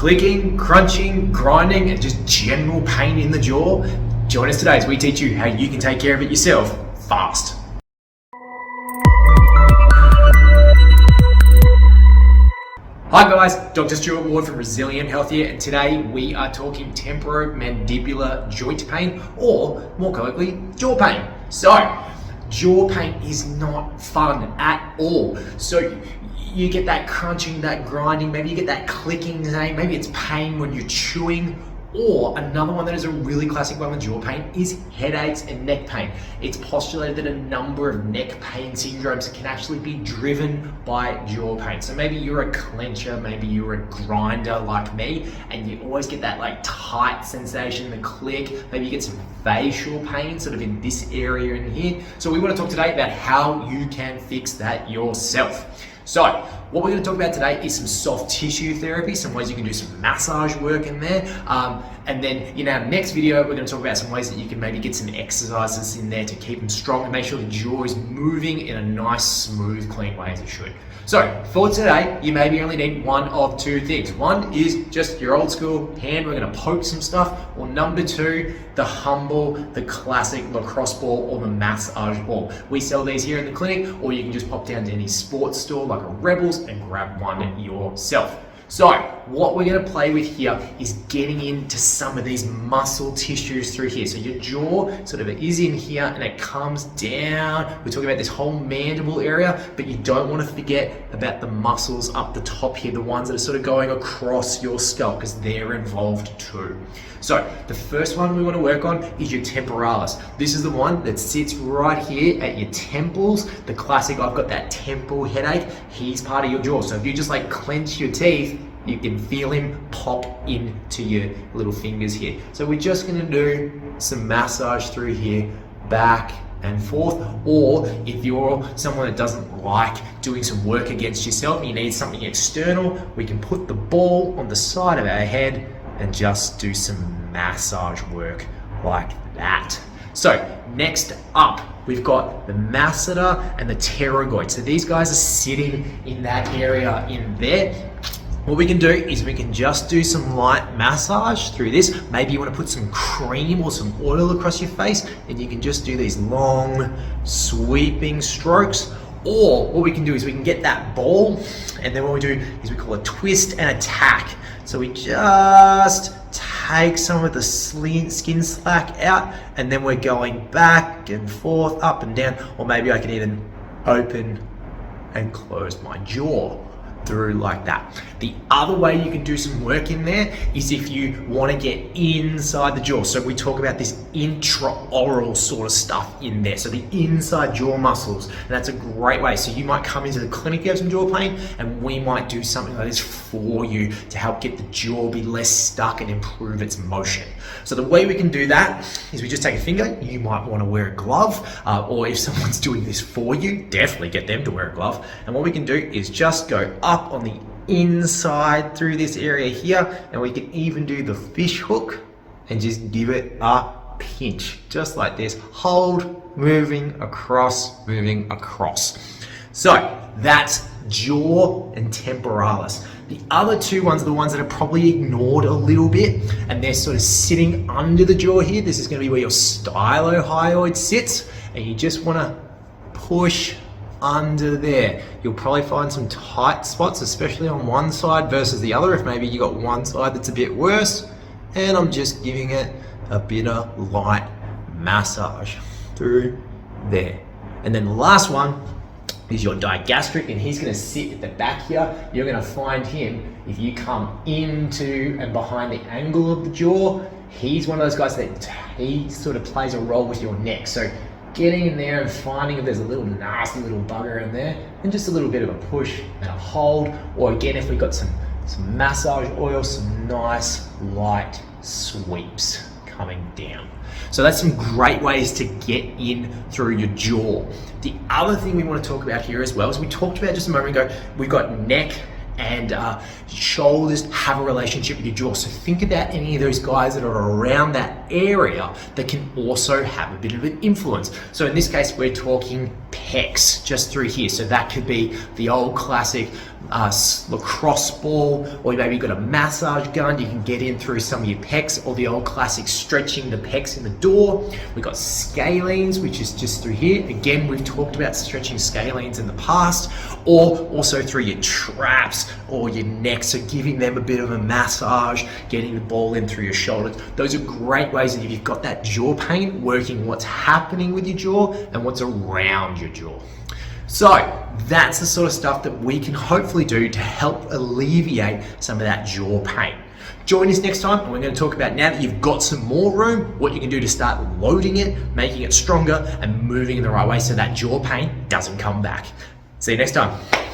Clicking, crunching, grinding, and just general pain in the jaw? Join us today as we teach you how you can take care of it yourself fast. Hi guys, Dr. Steward Ward from Resilient Health here, and today we are talking temporomandibular joint pain, or more colloquially, jaw pain. So, jaw pain is not fun at all. So, you get that crunching, that grinding, maybe you get that clicking, maybe it's pain when you're chewing, or another one that is a really classic one with jaw pain is headaches and neck pain. It's postulated that a number of neck pain syndromes can actually be driven by jaw pain. So maybe you're a clencher, maybe you're a grinder like me, and you always get that like tight sensation, the click, maybe you get some facial pain sort of in this area in here. So we want to talk today about how you can fix that yourself. So what we're going to talk about today is some soft tissue therapy, some ways you can do some massage work in there. And then in our next video, we're going to talk about some ways that you can maybe get some exercises in there to keep them strong and make sure the jaw is moving in a nice, smooth, clean way as it should. So for today, you maybe only need one of two things. One is just your old school hand, we're going to poke some stuff, or number two, the humble, the classic lacrosse ball or the massage ball. We sell these here in the clinic, or you can just pop down to any sports store like a Rebels and grab one yourself. So what we're going to play with here is getting into some of these muscle tissues through here. So your jaw sort of is in here and it comes down. We're talking about this whole mandible area, but you don't want to forget about the muscles up the top here, the ones that are sort of going across your skull, because they're involved too. So the first one we want to work on is your temporalis. This is the one that sits right here at your temples. The classic, I've got that temple headache. He's part of your jaw. So if you just like clench your teeth, you can feel him pop into your little fingers here. So we're just going to do some massage through here, back and forth. Or if you're someone that doesn't like doing some work against yourself and you need something external, we can put the ball on the side of our head and just do some massage work like that. So next up, we've got the masseter and the pterygoid. So these guys are sitting in that area in there. What we can do is we can just do some light massage through this. Maybe you want to put some cream or some oil across your face, and you can just do these long sweeping strokes. Or what we can do is we can get that ball, and then what we do is we call a twist and a tack. So we just take some of the skin slack out, and then we're going back and forth, up and down. Or maybe I can even open and close my jaw through like that. The other way you can do some work in there is if you want to get inside the jaw. So we talk about this intraoral sort of stuff in there. So the inside jaw muscles, and that's a great way. So you might come into the clinic, you have some jaw pain, and we might do something like this for you to help get the jaw be less stuck and improve its motion. So the way we can do that is we just take a finger. You might want to wear a glove, or if someone's doing this for you, definitely get them to wear a glove. And what we can do is just go up on the inside through this area here, and we can even do the fish hook and just give it a pinch, just like this. Hold, moving across. So that's jaw and temporalis. The other two ones are the ones that are probably ignored a little bit, and they're sort of sitting under the jaw here. This is going to be where your stylohyoid sits, and you just want to push under there. You'll probably find some tight spots, especially on one side versus the other, if maybe you got one side that's a bit worse. And I'm just giving it a bit of light massage through there. And then the last one is your digastric, and he's going to sit at the back here. You're going to find him if you come into and behind the angle of the jaw. He's one of those guys that he sort of plays a role with your neck. So getting in there and finding if there's a little nasty little bugger in there, and just a little bit of a push and a hold. Or again, if we've got some massage oil, some nice light sweeps coming down. So that's some great ways to get in through your jaw. The other thing we want to talk about here as well is we talked about just a moment ago, we've got neck and shoulders have a relationship with your jaw. So think about any of those guys that are around that area that can also have a bit of an influence. So in this case, we're talking pecs just through here. So that could be the old classic lacrosse ball, or maybe you've got a massage gun, you can get in through some of your pecs, or the old classic stretching the pecs in the door. We've got scalenes, which is just through here. Again, we've talked about stretching scalenes in the past, or also through your traps or your neck, so giving them a bit of a massage, getting the ball in through your shoulders. Those are great ways that if you've got that jaw pain, working what's happening with your jaw and what's around your jaw. So that's the sort of stuff that we can hopefully do to help alleviate some of that jaw pain. Join us next time, and we're going to talk about, now that you've got some more room, what you can do to start loading it, making it stronger, and moving in the right way so that jaw pain doesn't come back. See you next time.